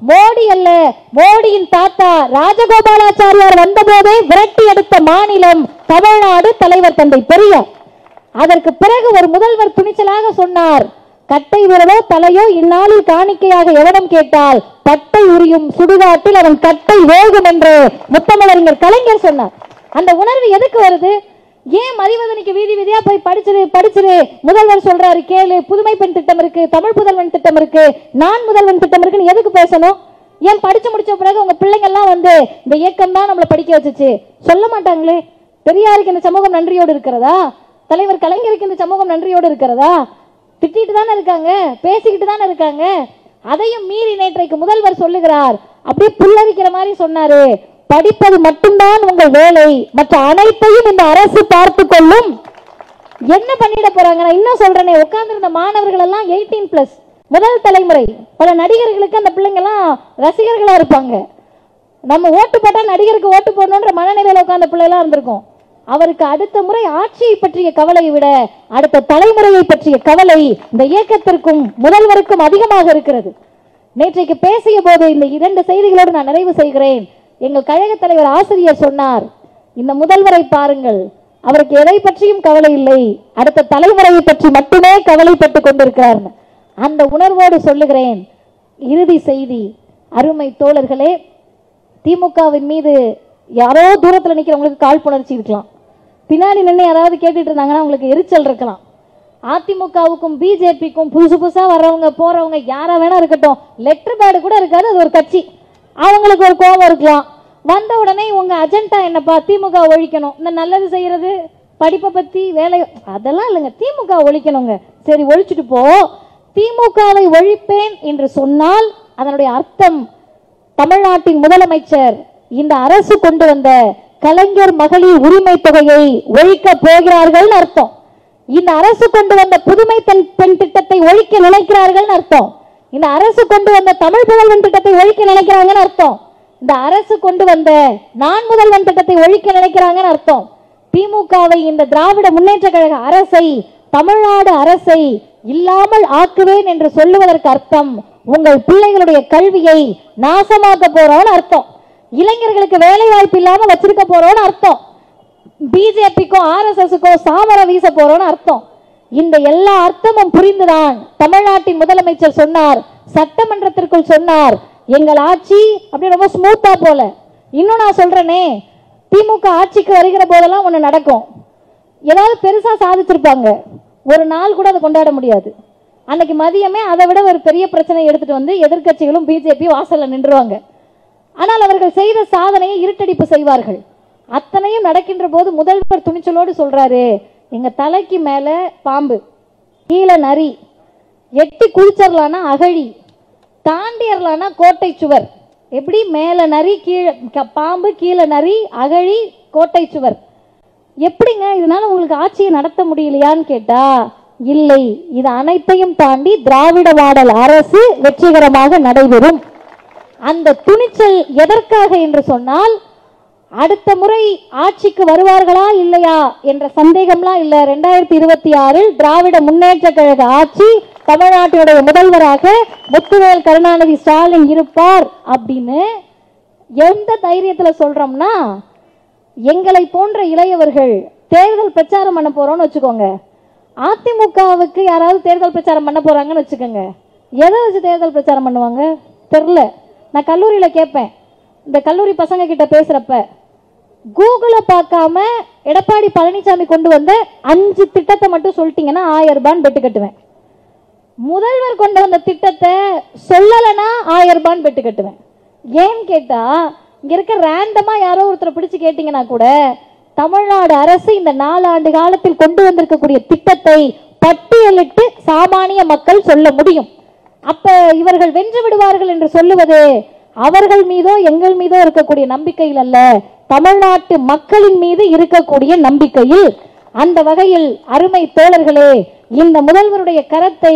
S1: மோடி அல்ல, மோடியின் தாத்தா ராஜகோபாலாச்சாரியார் வந்தபோதே விரட்டி எடுத்த மாநிலம் தமிழ்நாடு, தலைவர் தந்தை பெரியார். அதற்கு பிறகு ஒரு முதல்வர் துணிச்சலாக சொன்னார், கட்டை விரலோ தலையோ இந்நாளில் காணிக்கையாக எவனம் கேட்டால் பட்டை உரியும் சுடுகாட்டில் அவன் கட்டை வேகும் என்று முத்தமிழறிஞர் கலைஞர் சொன்னார். அந்த உணர்வு எதுக்கு வருது? ஏன் மதிவதனிக்கு வீதி வீதியா போய் படிச்சிரு முதல்வர் சொல்றாரு கேளு, புதுமை பெண் திட்டம் இருக்கு, தமிழ் புதல்வன் திட்டம் இருக்கு, நான் முதல்வன் திட்டம் இருக்குன்னு எதுக்கு பேசணும்? ஏன் படிச்சு முடிச்ச பிறகு உங்க பிள்ளைங்க எல்லாம் வந்து இந்த இயக்கம் தான் நம்மளை படிக்க வச்சுச்சு சொல்ல மாட்டாங்களே? பெரியாருக்கு இந்த சமூகம் நன்றியோடு இருக்கிறதா? தலைவர் கலைஞருக்கு இந்த சமூகம் நன்றியோடு இருக்கிறதா? திட்டிட்டு தானே இருக்காங்க, பேசிக்கிட்டு தானே இருக்காங்க. அதையும் மீறி நேற்றைக்கு முதல்வர் சொல்லுகிறார், அப்படியே புல்லரிக்கிற மாதிரி சொன்னாரு, படிப்பது மட்டும்தான் உங்கள் வேலை, மற்ற அனைத்தையும் இந்த அரசு பார்த்து கொள்ளும். என்ன பண்ணிட போறாங்க? நான் இன்னும் சொல்றேனே, உட்கார்ந்திருந்த மாணவர்கள் எல்லாம் 18+, முதல் தலைமுறை. பல நடிகர்களுக்கு அந்த பிள்ளைங்க எல்லாம் ரசிகர்களா இருப்பாங்க. நம்ம ஓட்டு போட்டா நடிகருக்கு ஓட்டு போடணுன்ற மனநிலையில உட்கார்ந்த பிள்ளை எல்லாம் இருந்திருக்கும். அவருக்கு அடுத்த முறை ஆட்சியை பற்றிய கவலையை விட அடுத்த தலைமுறையை பற்றிய கவலை இந்த இயக்கத்திற்கும் முதல்வருக்கும் அதிகமாக இருக்கிறது. நேற்றைக்கு பேசிய போது இந்த 2 செய்திகளோடு நான் நிறைவு செய்கிறேன். எங்கள் கழக தலைவர் ஆசிரியர் சொன்னார், இந்த முதல்வரை பாருங்கள், அவருக்கு எதை பற்றியும் கவலை இல்லை, அடுத்த தலைமுறையை பற்றி மட்டுமே கவலைப்பட்டு கொண்டிருக்கிறார். அந்த உணர்வோடு சொல்லுகிறேன். இறுதி செய்தி, அருமை தோழர்களே, திமுகவின் மீது யாரோ தூரத்தில் நிற்கிறவங்களுக்கு காழ்ப்புணர்ச்சி இருக்கலாம், பின்னாடி நின்று யாராவது கேட்டுட்டு இருந்தாங்கன்னா உங்களுக்கு எரிச்சல் இருக்கலாம். அதிமுகவுக்கும் பிஜேபிக்கும் புதுசு புதுசா வர்றவங்க போறவங்க யாரா வேணா இருக்கட்டும், லெட்டர் பேடு கூட இருக்காது, அது ஒரு கட்சி, அவங்களுக்கு ஒரு கோபம் இருக்கலாம். வந்த உடனே உங்க அஜெண்டா என்னப்பா? திமுக ஒழிக்கணும், இந்த நல்லது செய்யறது, படிப்பை பத்தி, வேலை, அதெல்லாம் இல்லைங்க, திமுக ஒழிக்கணுங்க. சரி ஒழிச்சுட்டு போ. திமுகவை ஒழிப்பேன் என்று சொன்னால் அதனுடைய அர்த்தம் தமிழ்நாட்டின் முதலமைச்சர் இந்த அரசு கொண்டு வந்த கலைஞர் மகளிர் உரிமை தொகையை ஒழிக்க போகிறார்கள் அர்த்தம். இந்த அரசு கொண்டு வந்த புதுமை பெண் திட்டத்தை ஒழிக்க நினைக்கிறார்கள் அர்த்தம். இந்த அரசு கொண்டு வந்த தமிழ் புதல்வன் திட்டத்தை ஒழிக்க நினைக்கிறாங்கன்னு அர்த்தம். இந்த அரசு கொண்டு வந்த நான் முதல்வன் திட்டத்தை ஒழிக்க நினைக்கிறாங்கன்னு அர்த்தம். திமுகவை, இந்த திராவிட முன்னேற்ற கழக அரசை, தமிழ்நாடு அரசை இல்லாமல் ஆக்குவேன் என்று சொல்லுவதற்கு அர்த்தம் உங்கள் பிள்ளைகளுடைய கல்வியை நாசமாக்க போறோம்னு அர்த்தம். இளைஞர்களுக்கு வேலை வாய்ப்பு இல்லாம வச்சிருக்க போறோம்னு அர்த்தம். பிஜேபிக்கும் ஆர்எஸ்எஸ்க்கும் சாமரம் வீச போறோம்னு அர்த்தம். இந்த எல்லா அர்த்தமும் புரிந்துதான் தமிழ்நாட்டின் முதலமைச்சர் சொன்னார், சட்டமன்றத்திற்குள் சொன்னார், எங்கள் ஆட்சி அப்படி ரொம்ப ஸ்மூத்தா போல. இன்னும் நான் சொல்றேனே, திமுக ஆட்சிக்கு வருகிற போதெல்லாம் ஒண்ணு நடக்கும். ஏதாவது பெருசா சாதிச்சிருப்பாங்க, ஒரு நாள் கூட அதை கொண்டாட முடியாது. அன்னைக்கு மதியமே அதை விட ஒரு பெரிய பிரச்சனை எடுத்துட்டு வந்து எதிர்க்கட்சிகளும் பிஜேபி வாசல்ல நின்றுவாங்க. ஆனால் அவர்கள் செய்த சாதனையை இருட்டடிப்பு செய்வார்கள். அத்தனையும் நடக்கின்ற போது முதல்வர் துணிச்சலோடு சொல்றாரு, எங்க தலைக்கு மேல பாம்பு, கீழே நரி, எட்டி குளிச்சரலானா அகழி, தாண்டியறலானா கோட்டை சுவர். எப்படி மேல நரி, கீழே பாம்பு, கீழே நரி, அகழி, கோட்டை சுவர். எப்படிங்க இதனால உங்களுக்கு ஆட்சியை நடத்த முடியலையான்னு கேட்டா, இல்லை, இது அனைத்தையும் தாண்டி திராவிட மாடல் அரசு வெற்றிகரமாக நடைபெறும். அந்த துணிச்சல் எதற்காக என்று சொன்னால், அடுத்த முறை ஆட்சிக்கு வருவார்களா இல்லையா என்ற சந்தேகம்லாம் இல்ல. 2026 திராவிட முன்னேற்ற கழக ஆட்சி, தமிழ்நாட்டினுடைய முதல்வராக முத்துவேல் கருணாநிதி ஸ்டாலின் இருப்பார் அப்படின்னு எந்த தைரியத்துல சொல்றோம்னா, எங்களை போன்ற இளையவர்கள் தேர்தல் பிரச்சாரம் பண்ண போறோம்னு வச்சுக்கோங்க. அதிமுகவுக்கு யாராவது தேர்தல் பிரச்சாரம் பண்ண போறாங்கன்னு வச்சுக்கோங்க, எதை வச்சு தேர்தல் பிரச்சாரம் பண்ணுவாங்க தெரியல. நான் கல்லூரியில கேட்பேன், இந்த கல்லூரி பசங்க கிட்ட பேசுறப்ப, கூகுளை பார்க்காம எடப்பாடி பழனிசாமி கொண்டு வந்த 5 திட்டத்தை மட்டும் சொல்லிட்டீங்கன்னா 1000 ரூபான்னு பெட்டு கட்டுவேன். முதல்வர் கொண்டு வந்த திட்டத்தை சொல்லலைன்னா 1000 ரூபான்னு பெட்டு கட்டுவேன். ஏன்னு கேட்டா, இங்க இருக்க ரேண்டமா யாரோ ஒருத்தரை பிடிச்சு கேட்டீங்கன்னா கூட, தமிழ்நாடு அரசு இந்த 4 ஆண்டு காலத்தில் கொண்டு வந்திருக்கக்கூடிய திட்டத்தை பட்டியலிட்டு சாமானிய மக்கள் சொல்ல முடியும். அப்ப இவர்கள் வென்று விடுவார்கள் என்று சொல்லுவது அவர்கள் மீதோ எங்கள் மீதோ இருக்கக்கூடிய நம்பிக்கையில் அல்ல, தமிழ்நாட்டு மக்களின் மீது இருக்கக்கூடிய நம்பிக்கையில். அந்த வகையில் அருமை தோழர்களே, இந்த முதல்வருடைய கரத்தை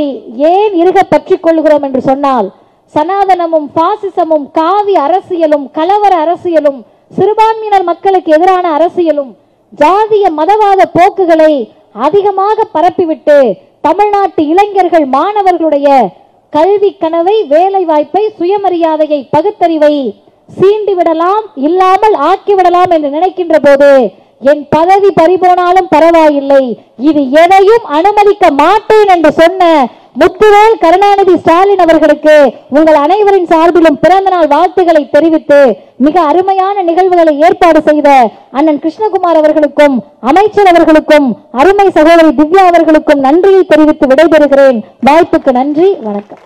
S1: ஏன் இறுக பற்றிக் கொள்கிறோம் என்று சொன்னால், சனாதனமும் பாசிசமும் காவி அரசியலும் கலவர அரசியலும் சிறுபான்மையினர் மக்களுக்கு எதிரான அரசியலும் ஜாதிய மதவாத போக்குகளை அதிகமாக பரப்பிவிட்டு தமிழ்நாட்டு இளைஞர்கள் மாணவர்களுடைய கல்வி கனவை, வேலை வாய்ப்பை, சுயமரியாதையை, பகுத்தறிவை சீண்டிவிடலாம், இல்லாமல் ஆக்கிவிடலாம் என்று நினைக்கின்ற போது, என் பதவி பறிபோனாலும் பரவாயில்லை, இது எதையும் அனுமதிக்க மாட்டேன் என்று சொன்ன முத்துவேல் கருணாநிதி ஸ்டாலின் அவர்களுக்கு உங்கள் அனைவரின் சார்பிலும் பிறந்த நாள் வாழ்த்துக்களை தெரிவித்து, மிக அருமையான நிகழ்வுகளை ஏற்பாடு செய்த அண்ணன் கிருஷ்ணகுமார் அவர்களுக்கும், அமைச்சர் அவர்களுக்கும், அருமை சகோதரி திவ்யா அவர்களுக்கும் நன்றியை தெரிவித்து விடைபெறுகிறேன். வாய்ப்புக்கு நன்றி, வணக்கம்.